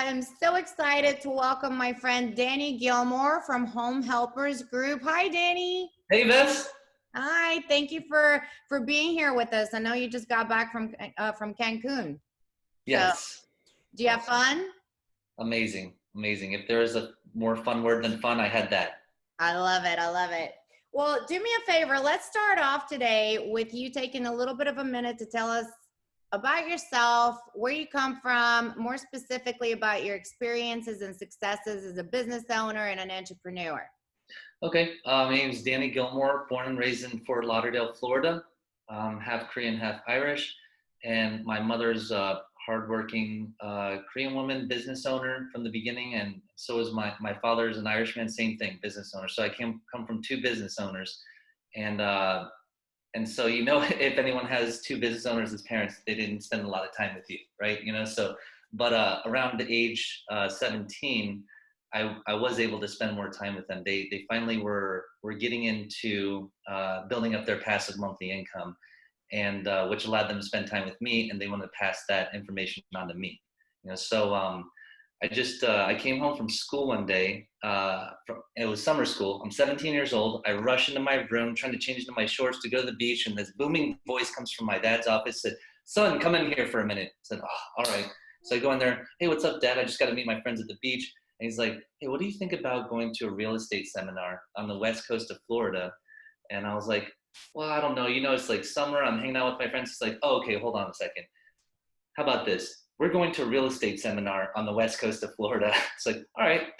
I am so excited to welcome my friend Danny Gilmore from Home Helpers Group. Hi, Danny. Hey, Bess. Hi. Thank you for being here with us. I know you just got back from Cancun. So, Yes. do you have fun? Amazing. Amazing. If there is a more fun word than fun, I had that. I love it. I love it. Well, do me a favor. Let's start off today with you taking a little bit of a minute to tell us about yourself, where you come from, more specifically about your experiences and successes as a business owner and an entrepreneur. Okay. My name is Danny Gilmore, born and raised in Fort Lauderdale, Florida. Half Korean, half Irish. And my mother's a hardworking Korean woman, business owner from the beginning. And so is my father's an Irishman, same thing, business owner. So I come from two business owners. And so, if anyone has two business owners as parents, they didn't spend a lot of time with you, right? But around the age 17, I was able to spend more time with them. They finally were getting into building up their passive monthly income, and which allowed them to spend time with me, and they wanted to pass that information on to me. I came home from school one day. It was summer school. I'm 17 years old. I rush into my room, trying to change into my shorts to go to the beach, and this booming voice comes from my dad's office. Said, "Son, come in here for a minute." I said, "Oh, all right." So I go in there. "Hey, what's up, Dad? I just got to meet my friends at the beach." And he's like, "Hey, what do you think about going to a real estate seminar on the west coast of Florida?" And I was like, "Well, I don't know. It's like summer. I'm hanging out with my friends." It's like, "Oh, okay, hold on a second. How about this? We're going to a real estate seminar on the west coast of Florida." It's like, all right.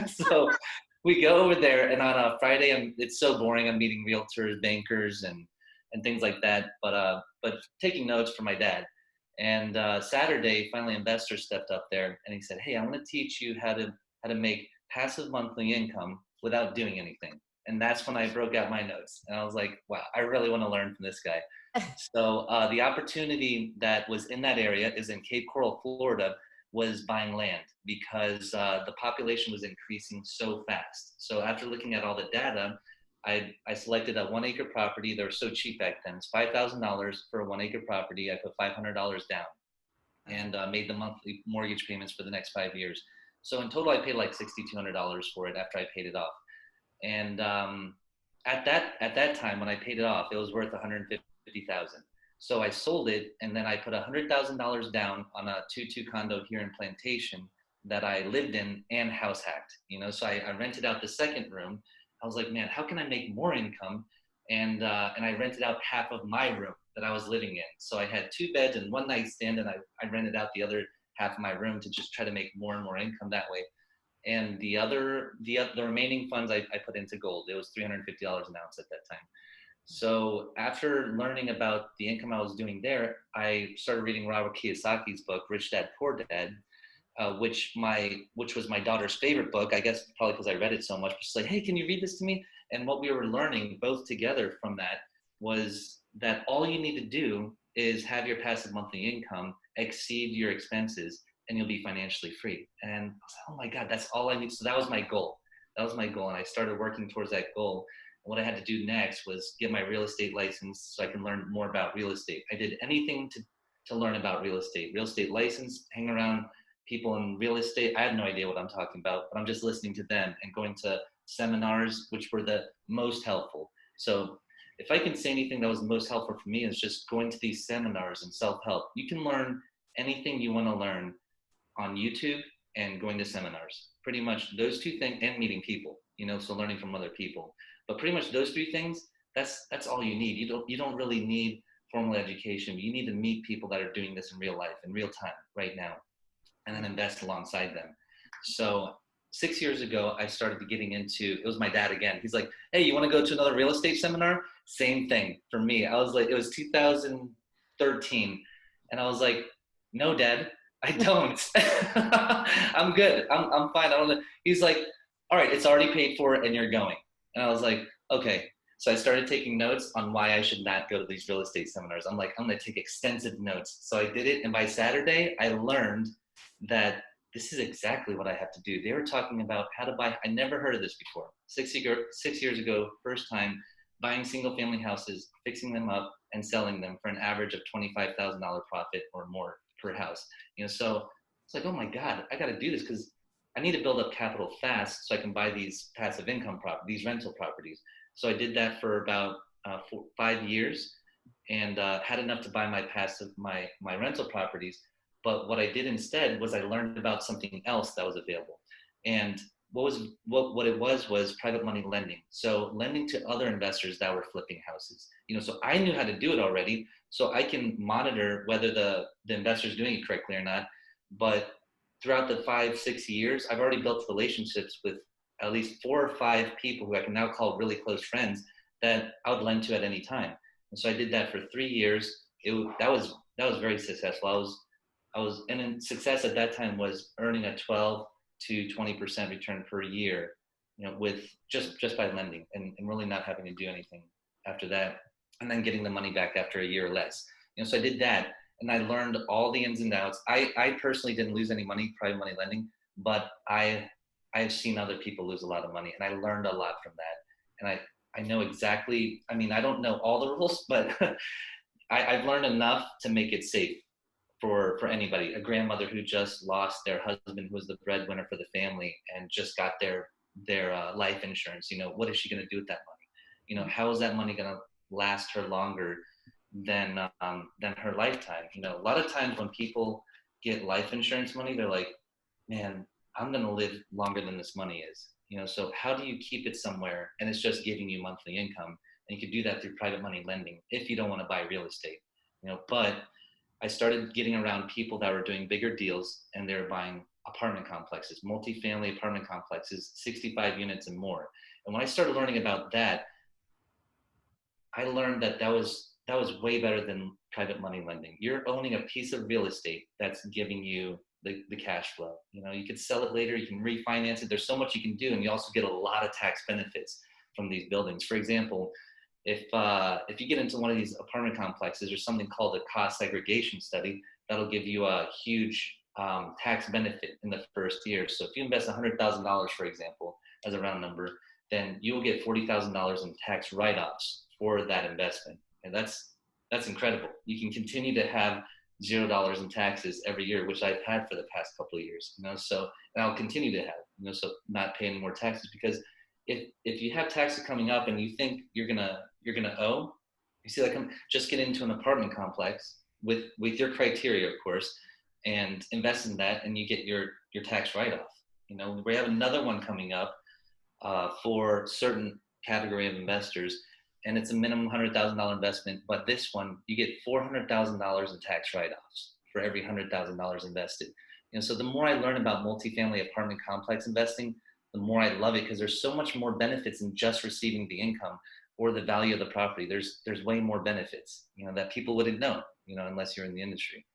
So we go over there, and on a Friday, it's so boring. I'm meeting realtors, bankers, and things like that, but taking notes for my dad. And Saturday, finally, an investor stepped up there, and he said, "Hey, I want to teach you how to make passive monthly income without doing anything." And that's when I broke out my notes, and I was like, wow, I really want to learn from this guy. So the opportunity that was in that area is in Cape Coral, Florida, was buying land because the population was increasing so fast. So after looking at all the data, I selected a 1 acre property. They were so cheap back then. It's $5,000 for a 1 acre property. I put $500 down and made the monthly mortgage payments for the next 5 years. So in total, I paid like $6,200 for it after I paid it off. And at that time, when I paid it off, it was worth $150,000. So I sold it, and then I put $100,000 down on a 2-2 condo here in Plantation that I lived in and house hacked. So I rented out the second room. I was like, man, how can I make more income? And I rented out half of my room that I was living in. So I had 2 beds and 1 nightstand, and I rented out the other half of my room to just try to make more and more income that way. And the remaining funds I put into gold. It was $350 an ounce at that time. So after learning about the income I was doing there, I started reading Robert Kiyosaki's book, Rich Dad, Poor Dad, which was my daughter's favorite book. I guess probably because I read it so much. She's like, "Hey, can you read this to me?" And what we were learning both together from that was that all you need to do is have your passive monthly income exceed your expenses, and you'll be financially free. And I was like, oh my God, that's all I need. So that was my goal. And I started working towards that goal. And what I had to do next was get my real estate license so I can learn more about real estate. I did anything to learn about real estate license, hang around people in real estate. I had no idea what I'm talking about, but I'm just listening to them and going to seminars, which were the most helpful. So if I can say anything that was the most helpful for me, is just going to these seminars and self-help. You can learn anything you want to learn on YouTube and going to seminars. Pretty much those 2 things, and meeting people, so learning from other people. But pretty much those 3 things, that's all you need. You don't really need formal education. You need to meet people that are doing this in real life, in real time, right now, and then invest alongside them. So 6 years ago, I started getting into, it was my dad again. He's like, "Hey, you want to go to another real estate seminar?" Same thing for me. I was like, it was 2013. And I was like, "No, Dad, I don't." I'm good. I'm fine. I don't know. He's like, "All right, it's already paid for and you're going." And I was like, okay. So I started taking notes on why I should not go to these real estate seminars. I'm like, I'm going to take extensive notes. So I did it. And by Saturday, I learned that this is exactly what I have to do. They were talking about how to buy. I never heard of this before. 6 years ago, first time buying single family houses, fixing them up and selling them for an average of $25,000 profit or more per house. So It's like, oh my God, I got to do this because I need to build up capital fast so I can buy these passive income properties, these rental properties. So I did that for about 5 years, and had enough to buy my rental properties. But what I did instead was I learned about something else that was available. And what it was private money lending. So lending to other investors that were flipping houses. So I knew how to do it already. So I can monitor whether the investor is doing it correctly or not. But throughout the 5-6 years, I've already built relationships with at least 4 or 5 people who I can now call really close friends that I would lend to at any time. And so I did that for 3 years. That was very successful. And then success at that time was earning a 12 to 20% return per year, with just by lending, and really not having to do anything after that, and then getting the money back after a year or less. So I did that, and I learned all the ins and outs. I personally didn't lose any money, private money lending, but I've seen other people lose a lot of money, and I learned a lot from that. And I know exactly, I don't know all the rules, but I've learned enough to make it safe for anybody. A grandmother who just lost their husband, who was the breadwinner for the family, and just got their life insurance. What is she going to do with that money? How is that money going to last her longer than her lifetime? A lot of times when people get life insurance money, they're like, man, I'm going to live longer than this money is. So how do you keep it somewhere and it's just giving you monthly income? And you can do that through private money lending if you don't want to buy real estate. But I started getting around people that were doing bigger deals, and they were buying apartment complexes, multifamily apartment complexes, 65 units and more. And when I started learning about that, I learned that was way better than private money lending. You're owning a piece of real estate that's giving you the cash flow. You could sell it later, you can refinance it. There's so much you can do, and you also get a lot of tax benefits from these buildings. For example, if you get into one of these apartment complexes, there's something called a cost segregation study that'll give you a huge tax benefit in the first year. So if you invest $100,000, for example, as a round number, then you will get $40,000 in tax write-offs for that investment, and that's incredible. You can continue to have $0 in taxes every year, which I've had for the past couple of years. So, and I'll continue to have, so not pay any more taxes, because if you have taxes coming up and you think you're gonna owe, you see, like, just get into an apartment complex with your criteria, of course, and invest in that, and you get your tax write-off. We have another one coming up for certain category of investors, and it's a minimum $100,000 investment. But this one, you get $400,000 in tax write-offs for every $100,000 invested. So the more I learn about multifamily apartment complex investing, the more I love it, because there's so much more benefits than just receiving the income or the value of the property. There's way more benefits, that people wouldn't know, unless you're in the industry.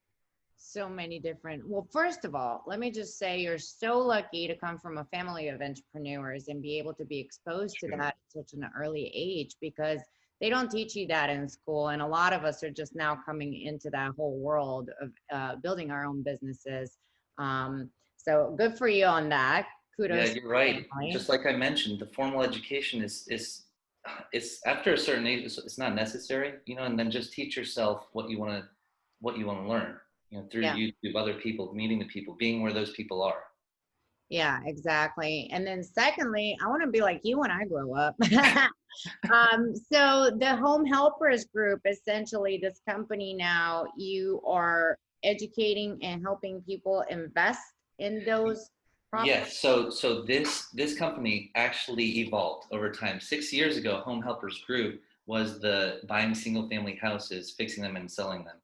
So many different. Well, first of all, let me just say you're so lucky to come from a family of entrepreneurs and be able to be exposed to that at such an early age, because they don't teach you that in school. And a lot of us are just now coming into that whole world of building our own businesses. So good for you on that. Kudos. Yeah, you're right. Just like I mentioned, the formal education is after a certain age, it's not necessary, and then just teach yourself what you want to learn, through YouTube, other people, meeting the people, being where those people are. Yeah, exactly. And then secondly, I want to be like you when I grow up. So the Home Helpers Group, essentially this company now, you are educating and helping people invest in those properties. Yes. So this company actually evolved over time. 6 years ago, Home Helpers Group was the buying single family houses, fixing them and selling them.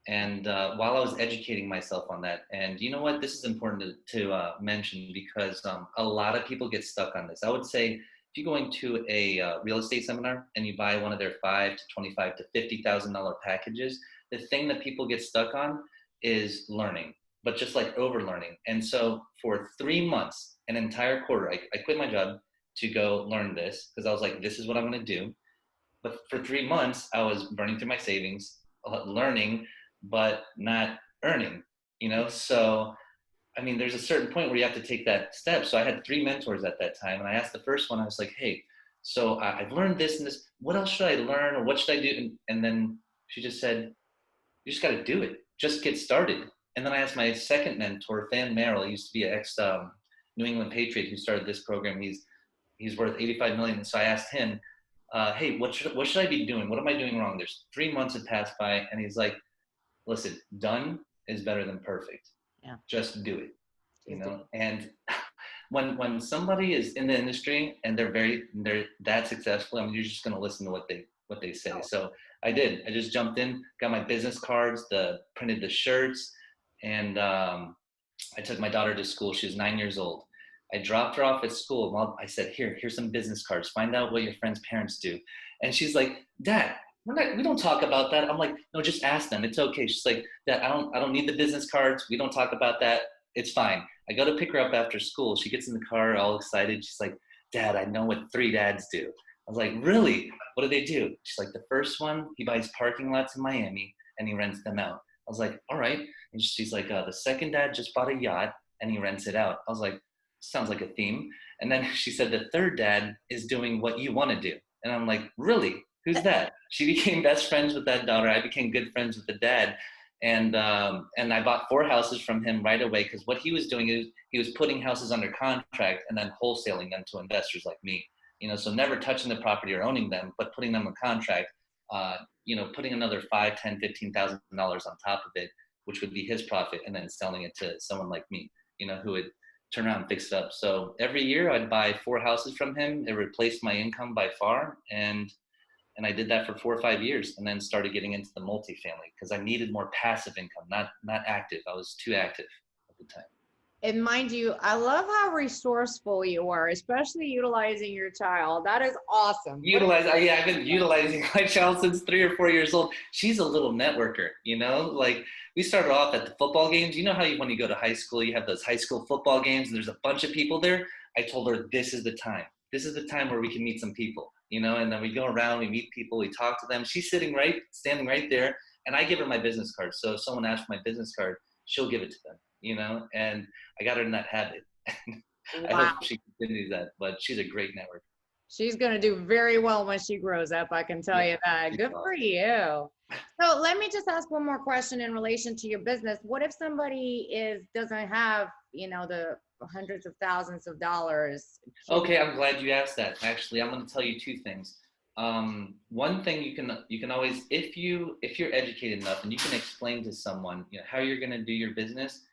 And while I was educating myself on that, and you know what, this is important to mention, because a lot of people get stuck on this. I would say if you go into a real estate seminar and you buy one of their $5,000 to $25,000 to $50,000 packages, the thing that people get stuck on is learning, but just like over learning. And so for 3 months, an entire quarter, I quit my job to go learn this, because I was like, this is what I'm going to do. But for 3 months, I was burning through my savings, learning, but not earning, So, there's a certain point where you have to take that step. So I had 3 mentors at that time. And I asked the first one, I was like, hey, so I've learned this and this, what else should I learn, or what should I do? And then she just said, you just got to do it. Just get started. And then I asked my second mentor, Van Merrill, he used to be an ex New England Patriot who started this program. He's worth 85 million. And so I asked him, hey, what should I be doing? What am I doing wrong? There's 3 months had passed by, and he's like, listen, done is better than perfect. Yeah. Just do it, Just do And when somebody is in the industry and they're that successful, I mean, you're just going to listen to what they say. Oh, So I did. I just jumped in, got my business cards, printed the shirts, and I took my daughter to school. She was 9 years old. I dropped her off at school. Mom, I said, here's some business cards. Find out what your friends' parents do. And she's like, Dad, we don't talk about that. I'm like, no, just ask them. It's okay. She's like, Dad, I don't need the business cards. We don't talk about that. It's fine. I go to pick her up after school. She gets in the car all excited. She's like, Dad, I know what 3 dads do. I was like, really? What do they do? She's like, the first one, he buys parking lots in Miami and he rents them out. I was like, all right. And she's like, the second dad just bought a yacht and he rents it out. I was like, sounds like a theme. And then she said, the third dad is doing what you want to do. And I'm like, really? Who's that? She became best friends with that daughter. I became good friends with the dad. And I bought 4 houses from him right away, because what he was doing is he was putting houses under contract and then wholesaling them to investors like me. So never touching the property or owning them, but putting them in contract, putting another $5,000, $10,000, $15,000 on top of it, which would be his profit, and then selling it to someone like me, who would turn around and fix it up. So every year I'd buy 4 houses from him. It replaced my income by far. And I did that for 4 or 5 years, and then started getting into the multifamily because I needed more passive income, not active. I was too active at the time. And mind you, I love how resourceful you are, especially utilizing your child. That is awesome. I've been utilizing my child since 3 or 4 years old. She's a little networker, like we started off at the football games. You know how when you go to high school, you have those high school football games and there's a bunch of people there. I told her, this is the time. This is the time where we can meet some people, and then we go around, we meet people, we talk to them. She's standing right there, and I give her my business card. So if someone asks for my business card, she'll give it to them, and I got her in that habit. I hope she continues that, but she's a great networker. She's going to do very well when she grows up, I can tell you that. Good for you. So let me just ask one more question in relation to your business. What if somebody doesn't have, the hundreds of thousands of dollars? Okay, I'm glad you asked that. Actually, I'm going to tell you 2 things. One thing you can always, if you're educated enough and you can explain to someone, how you're going to do your business,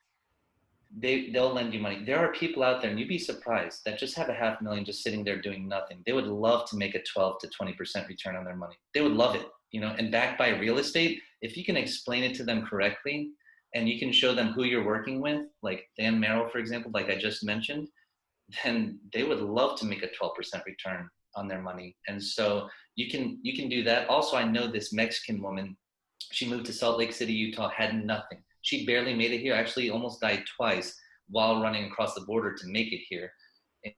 they'll lend you money. There are people out there, and you'd be surprised, that just have $500,000 just sitting there doing nothing. They would love to make a 12 to 20% return on their money. They would love it, and backed by real estate. If you can explain it to them correctly, and you can show them who you're working with, like Dan Merrill, for example, like I just mentioned, then they would love to make a 12% return on their money. And so you can do that. Also, I know this Mexican woman, she moved to Salt Lake City, Utah, had nothing. She barely made it here, actually almost died twice while running across the border to make it here.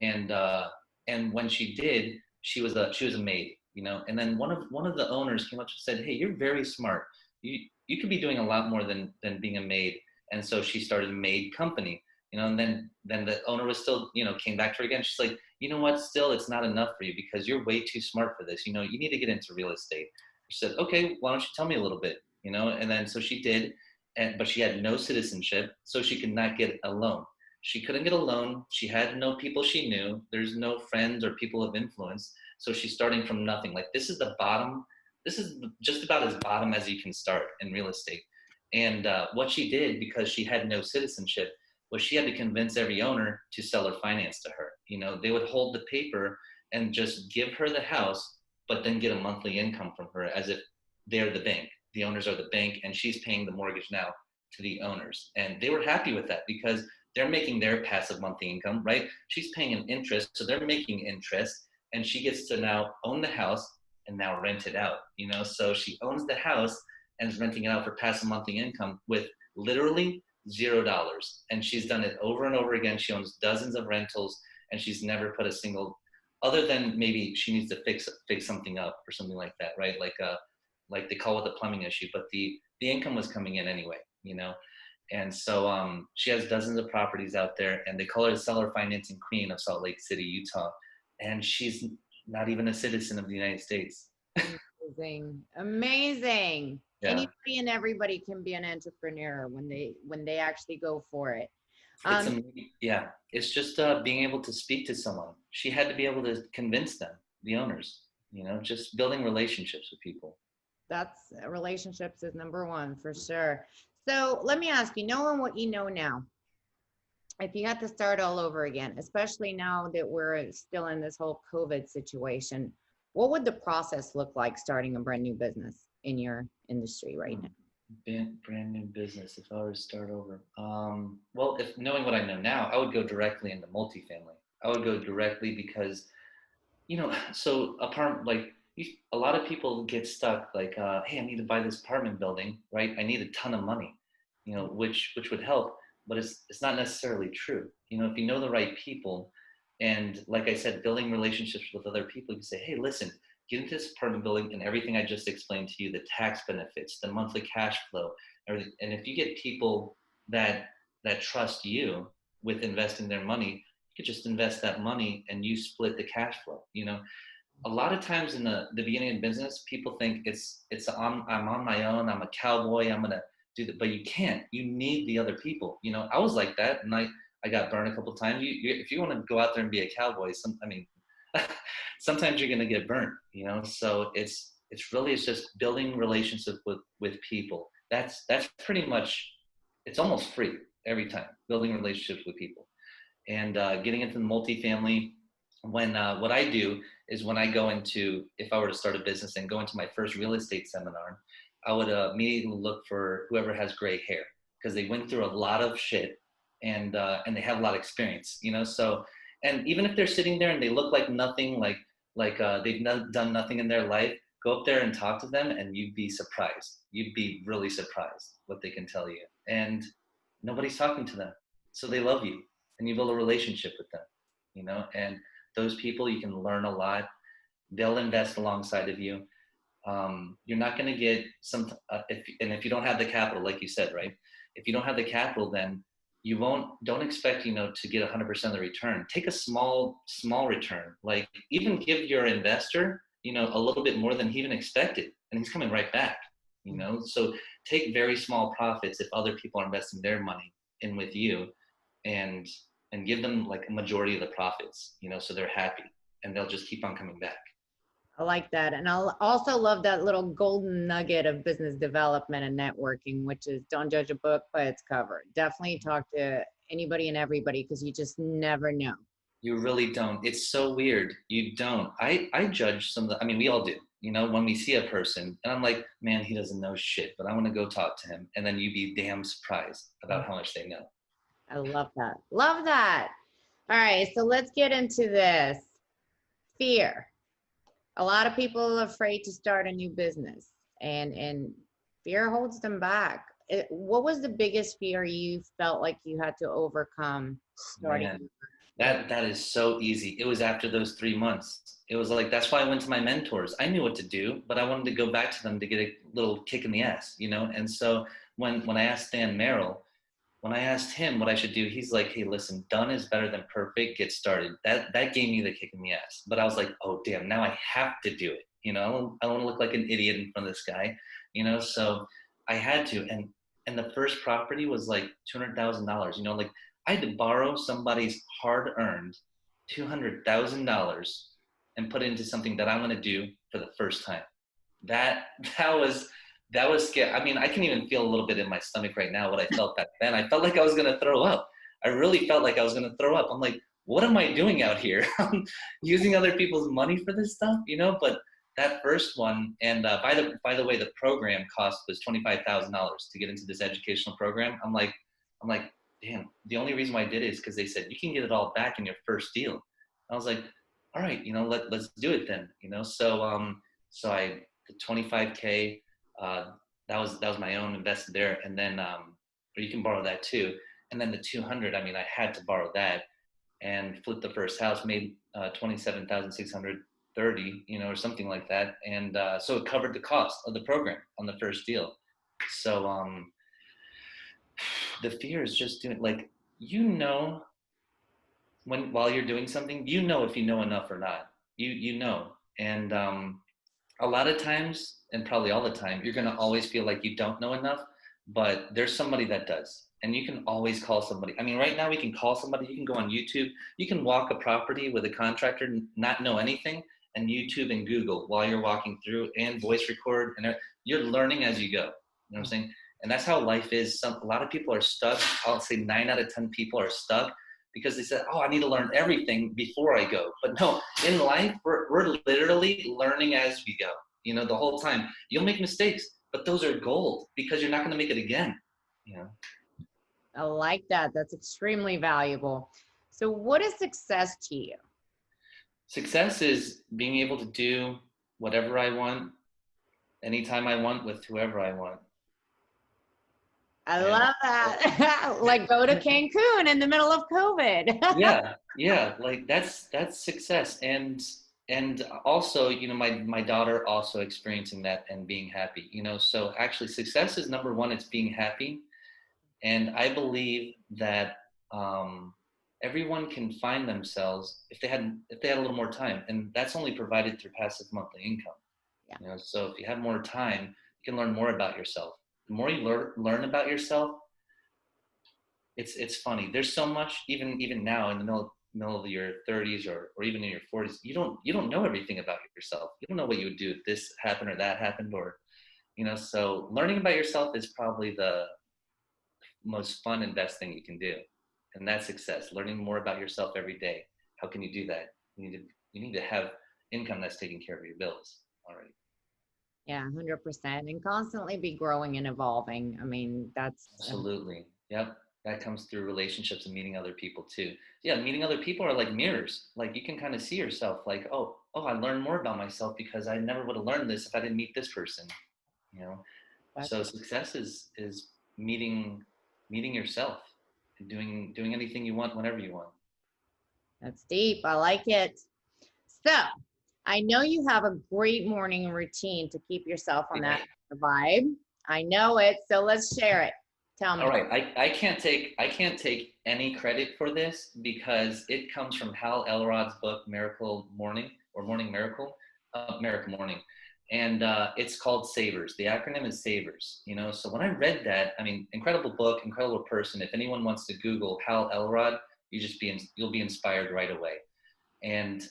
And when she did, she was a maid, and then one of the owners came up and said, hey, you're very smart. You could be doing a lot more than being a maid. And so she started a maid company, and then the owner was still, came back to her again. She's like, you know what, still, it's not enough for you because you're way too smart for this. You need to get into real estate. She said, okay, why don't you tell me a little bit, and then so she did. But she had no citizenship, so she could not get a loan. She couldn't get a loan. She had no people she knew. There's no friends or people of influence. So she's starting from nothing. Like, this is the bottom. This is just about as bottom as you can start in real estate. And what she did, because she had no citizenship, was she had to convince every owner to sell her finance to her. They would hold the paper and just give her the house, but then get a monthly income from her as if they're the bank. The owners are the bank, and she's paying the mortgage now to the owners. And they were happy with that because they're making their passive monthly income, right? She's paying an interest, so they're making interest, and she gets to now own the house and now rent it out, So she owns the house and is renting it out for passive monthly income with literally $0. And she's done it over and over again. She owns dozens of rentals, and she's never put a single, other than maybe she needs to fix something up or something like that, right? Like they call it the plumbing issue, but the income was coming in anyway, And so she has dozens of properties out there, and they call her the seller financing queen of Salt Lake City, Utah. And she's not even a citizen of the United States. Amazing. Yeah. anybody and everybody can be an entrepreneur when they actually go for it. It's Um, yeah. It's just being able to speak to someone. She had to be able to convince them, the owners. Just building relationships with people. that's relationships is number one for sure. So let me ask you, knowing what you know now, if you had to start all over again, especially now that we're still in this whole COVID situation, what would the process look like starting a brand new business in your industry right now? Brand new business. If I were to start over, well, if knowing what I know now, I would go directly into multifamily. I would go directly because so apart like a lot of people get stuck like, hey, I need to buy this apartment building, right? I need a ton of money, which would help, but it's not necessarily true. If you know the right people, and like I said, building relationships with other people, you can say, hey, listen, get into this apartment building and everything I just explained to you, the tax benefits, the monthly cash flow, everything. And if you get people that trust you with investing their money, you could just invest that money and you split the cash flow. A lot of times in the beginning of business, people think I'm on my own, I'm a cowboy, I'm gonna do that, but you can't. You need the other people. I was like that, and I got burned a couple of times. If you want to go out there and be a cowboy, sometimes you're gonna get burnt. So it's just building relationships with people. That's pretty much, it's almost free every time, building relationships with people. And getting into the multifamily, when what I do is when I go into, if I were to start a business and go into my first real estate seminar, I would immediately look for whoever has gray hair, because they went through a lot of shit, and they have a lot of experience. So, and even if they're sitting there and they look like nothing, like they've done nothing in their life, go up there and talk to them, and you'd be surprised. You'd be really surprised what they can tell you. And nobody's talking to them, so they love you, and you build a relationship with them. And those people, you can learn a lot. They'll invest alongside of you. You're not going to get if you don't have the capital, like you said, right? If you don't have the capital, then don't expect, to get 100% of the return. Take a small return, like even give your investor, a little bit more than he even expected, and he's coming right back. So take very small profits if other people are investing their money in with you, and give them like a majority of the profits, so they're happy, and they'll just keep on coming back. I like that. And I'll also love that little golden nugget of business development and networking, which is don't judge a book by its cover. Definitely talk to anybody and everybody, because you just never know. You really don't. It's so weird. You don't. I judge some of the, I mean, we all do, when we see a person and I'm like, man, he doesn't know shit, but I want to go talk to him. And then you be damn surprised about how much they know. I love that. Love that. All right. So let's get into this. Fear. A lot of people are afraid to start a new business, and fear holds them back. What was the biggest fear you felt like you had to overcome starting? Man, that is so easy. It was after those 3 months. It was like, that's why I went to my mentors. I knew what to do, but I wanted to go back to them to get a little kick in the ass, And so when I asked Dan Merrill, when I asked him what I should do, he's like, hey, listen, done is better than perfect. Get started. That gave me the kick in the ass. But I was like, oh, damn, now I have to do it. I don't want to look like an idiot in front of this guy, So I had to. And the first property was like $200,000, like I had to borrow somebody's hard-earned $200,000 and put it into something that I'm going to do for the first time. That that was that was scary. I mean, I can even feel a little bit in my stomach right now what I felt back then. I felt like I was going to throw up. I really felt like I was going to throw up. I'm like, what am I doing out here? I'm using other people's money for this stuff, But that first one, and by the way, the program cost was $25,000 to get into this educational program. I'm like, damn. The only reason why I did it is because they said you can get it all back in your first deal. I was like, all right, let's do it then, So I the 25K. That was my own invested there, and then or you can borrow that too. And then the 200, I mean, I had to borrow that and flip the first house, made 27,630, or something like that, and so it covered the cost of the program on the first deal. So the fear is just doing, like, while you're doing something, if you know enough or not. And a lot of times and probably all the time, you're going to always feel like you don't know enough, but there's somebody that does. And you can always call somebody. I mean, right now we can call somebody. You can go on YouTube. You can walk a property with a contractor, not know anything, and YouTube and Google while you're walking through, and voice record. And you're learning as you go. You know what I'm saying? And that's how life is. A lot of people are stuck. I'll say 9 out of 10 people are stuck because they said, oh, I need to learn everything before I go. But no, in life, we're literally learning as we go. You know, the whole time. You'll make mistakes, but those are gold because you're not going to make it again. You know? I like that. That's extremely valuable. So what is success to you? Success is being able to do whatever I want, anytime I want, with whoever I want. I love that. Like go to Cancun in the middle of COVID. yeah, like that's success. And also, you know, my daughter also experiencing that and being happy, you know. So actually success is number one, it's being happy. And I believe that everyone can find themselves if they had a little more time, and that's only provided through passive monthly income. Yeah. You know, so if you have more time, you can learn more about yourself. The more you learn about yourself, it's funny. There's so much, even now in the middle of your 30s or even in your 40s, you don't know everything about yourself. You don't know what you would do if this happened or that happened, or you know. So learning about yourself is probably the most fun and best thing you can do, and that's success. Learning more about yourself every day. How can you do that? You need to have income that's taking care of your bills already. Yeah, 100%. And constantly be growing and evolving. I mean, that's Absolutely. Yep. That comes through relationships and meeting other people too. Yeah, meeting other people are like mirrors. Like you can kind of see yourself like, oh, I learned more about myself because I never would have learned this if I didn't meet this person. You know? So success is meeting yourself and doing anything you want whenever you want. That's deep. I like it. So I know you have a great morning routine to keep yourself on that vibe. I know it. So let's share it. Tell me. All right. I can't take any credit for this because it comes from Hal Elrod's book, Miracle Morning, or Morning Miracle, Miracle Morning. And it's called Savers. The acronym is Savers. You know, so when I read that, I mean, incredible book, incredible person. If anyone wants to Google Hal Elrod, you'll be inspired right away. And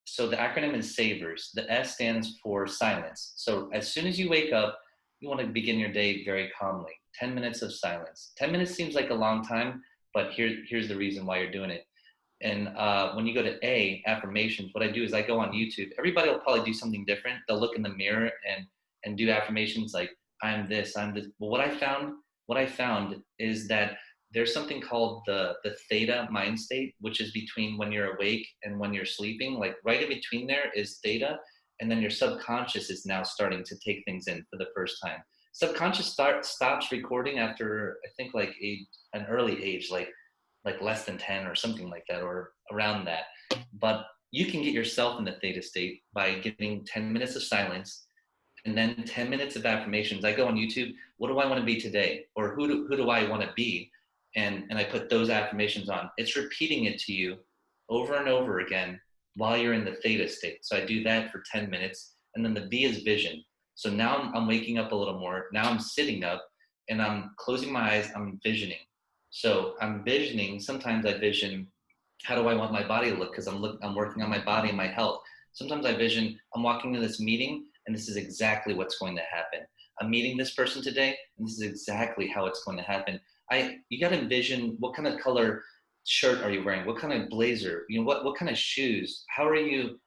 so the acronym is SAVERS. The S stands for silence. So as soon as you wake up, you want to begin your day very calmly. 10 minutes of silence. 10 minutes seems like a long time, but here's the reason why you're doing it. And when you go to A, affirmations, what I do is I go on YouTube. Everybody will probably do something different. They'll look in the mirror and do affirmations like, I'm this, I'm this. But what I found is that there's something called the theta mind state, which is between when you're awake and when you're sleeping. Like right in between there is theta, and then your subconscious is now starting to take things in for the first time. Subconscious stops recording after I think like an early age, like less than 10 or something like that, or around that. But you can get yourself in the theta state by getting 10 minutes of silence and then 10 minutes of affirmations. I go on YouTube, what do I want to be today? Or who do I want to be? And I put those affirmations on. It's repeating it to you over and over again while you're in the theta state. So I do that for 10 minutes. And then the V is vision. So now I'm waking up a little more. Now I'm sitting up and I'm closing my eyes. I'm visioning. So I'm visioning. Sometimes I vision, how do I want my body to look? Because I'm working on my body and my health. Sometimes I vision, I'm walking to this meeting and this is exactly what's going to happen. I'm meeting this person today and this is exactly how it's going to happen. You got to envision, what kind of color shirt are you wearing? What kind of blazer? You know, what kind of shoes? How are you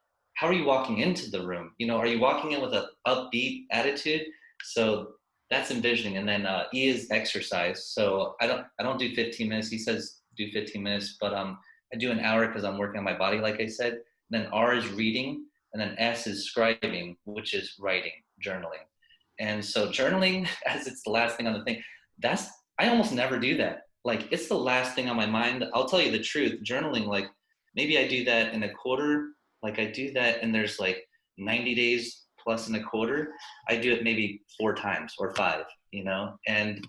walking into the room? You know, are you walking in with an upbeat attitude? So that's envisioning. And then E is exercise. So I don't do 15 minutes. He says do 15 minutes, but I do an hour because I'm working on my body, like I said. And then R is reading, and then S is scribing, which is writing, journaling. And so journaling, as it's the last thing on the thing, I almost never do that. Like it's the last thing on my mind. I'll tell you the truth. Journaling, like maybe I do that in a quarter. Like I do that and there's like 90 days plus in a quarter. I do it maybe 4 times or 5, you know? And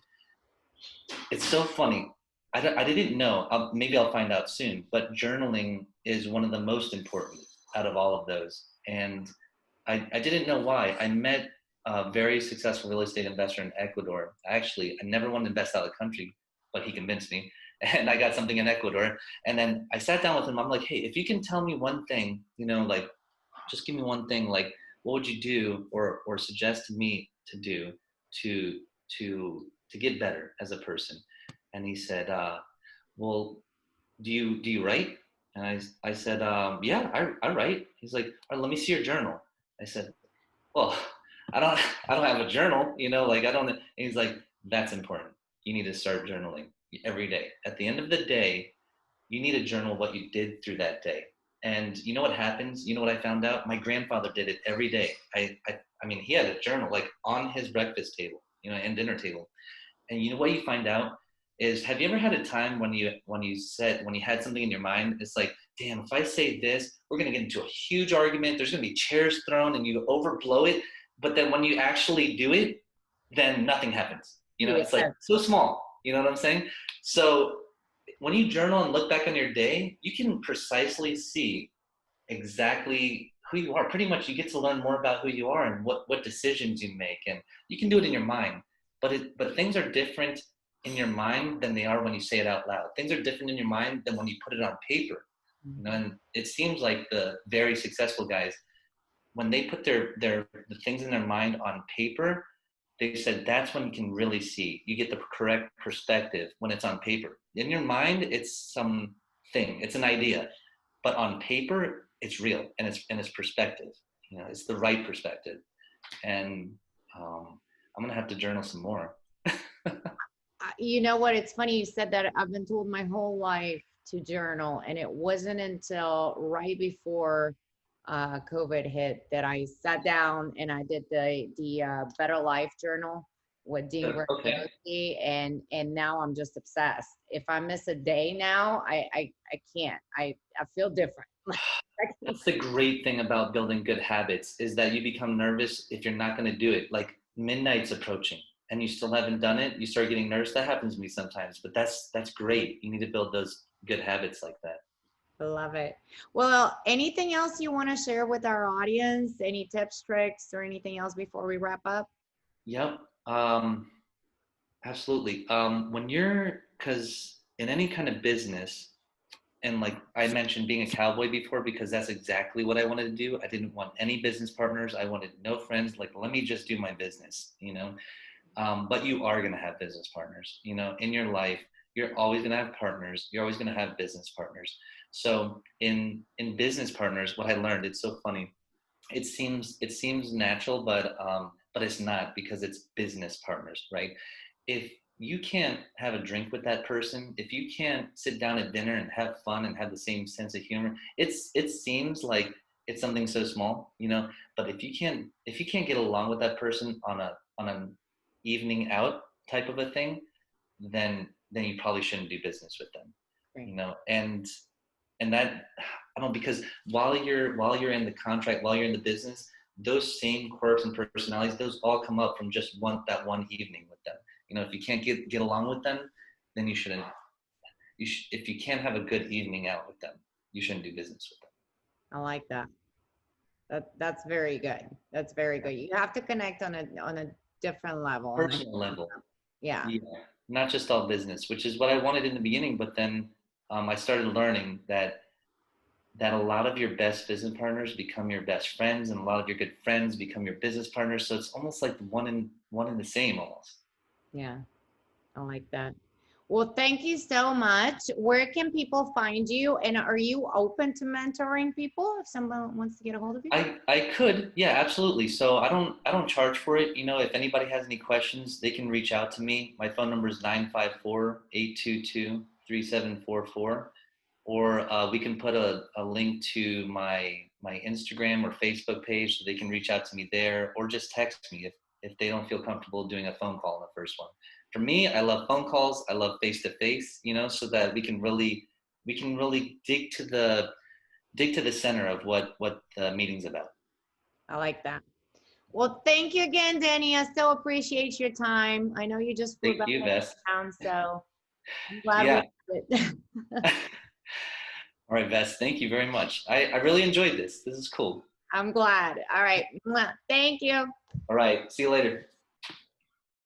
it's so funny. I didn't know, maybe I'll find out soon, but journaling is one of the most important out of all of those. And I didn't know why. I met a very successful real estate investor in Ecuador. Actually, I never wanted to invest out of the country, but he convinced me. And I got something in Ecuador. And then I sat down with him. I'm like, hey, if you can tell me one thing, like just give me one thing, like what would you do or suggest to me to do to to get better as a person? And he said, well, do you write? And I said, yeah, I write. He's like, all right, let me see your journal. I said, well, I don't I don't have a journal, like I don't. And he's like, that's important. You need to start journaling every day. At the end of the day, you need to journal what you did through that day. And you know what happens? You know what I found out? My grandfather did it every day. I mean, he had a journal like on his breakfast table, and dinner table. And you know what you find out is, have you ever had a time when you had something in your mind? It's like, damn, if I say this, we're gonna get into a huge argument. There's gonna be chairs thrown, and you overblow it. But then when you actually do it, then nothing happens. It's like Yeah. so small. You know what I'm saying? So when you journal and look back on your day, you can precisely see exactly who you are. Pretty much, you get to learn more about who you are and what decisions you make, and you can do it in your mind. But things are different in your mind than they are when you say it out loud. Things are different in your mind than when you put it on paper. And it seems like the very successful guys, when they put the things in their mind on paper, they said that's when you can really see. You get the correct perspective when it's on paper. In your mind, it's something, it's an idea, but on paper, it's real and it's perspective. It's the right perspective. And I'm gonna have to journal some more. You know what? It's funny you said that. I've been told my whole life to journal, and it wasn't until right before COVID hit that I sat down and I did the Better Life Journal with Dean Okay. Graziosi, and now I'm just obsessed. If I miss a day now, I can't. I feel different. That's the great thing about building good habits, is that you become nervous if you're not going to do it. Like midnight's approaching and you still haven't done it, you start getting nervous. That happens to me sometimes, but that's great. You need to build those good habits like that. Love it. Well, anything else you want to share with our audience? Any tips, tricks, or anything else before we wrap up? Yep. Absolutely. Because in any kind of business, and like I mentioned being a cowboy before, because that's exactly what I wanted to do. I didn't want any business partners. I wanted no friends. Like, let me just do my business. But you are going to have business partners, in your life. You're always going to have partners. You're always going to have business partners. So in business partners, what I learned, it's so funny. It seems natural, but it's not, because it's business partners, right? If you can't have a drink with that person, if you can't sit down at dinner and have fun and have the same sense of humor, it seems like it's something so small. But if you can't get along with that person on an evening out type of a thing, then you probably shouldn't do business with them. Right. And that, I don't know, because while you're in the contract, while you're in the business, those same quirks and personalities, those all come up from just that one evening with them. If you can't get along with them, then you shouldn't. If you can't have a good evening out with them, you shouldn't do business with them. I like that. That's very good. That's very good. You have to connect on a different level. Personal level. Yeah. Yeah, not just all business, which is what I wanted in the beginning. But then I started learning that a lot of your best business partners become your best friends, and a lot of your good friends become your business partners. So it's almost like one in the same almost. Yeah. I like that. Well, thank you so much. Where can people find you? And are you open to mentoring people if someone wants to get a hold of you? I could, yeah, absolutely. So I don't charge for it. If anybody has any questions, they can reach out to me. My phone number is 954-822-3744. Or we can put a link to my Instagram or Facebook page, so they can reach out to me there, or just text me if they don't feel comfortable doing a phone call in the first one. For me, I love phone calls. I love face to face, so that we can really dig to the center of what the meeting's about. I like that. Well, thank you again, Danny. I still appreciate your time. I know you just flew Thank back you, Vess. down, so I'm glad Yeah. we did it. All right, Vess. Thank you very much. I really enjoyed this. This is cool. I'm glad. All right. Mwah. Thank you. All right. See you later.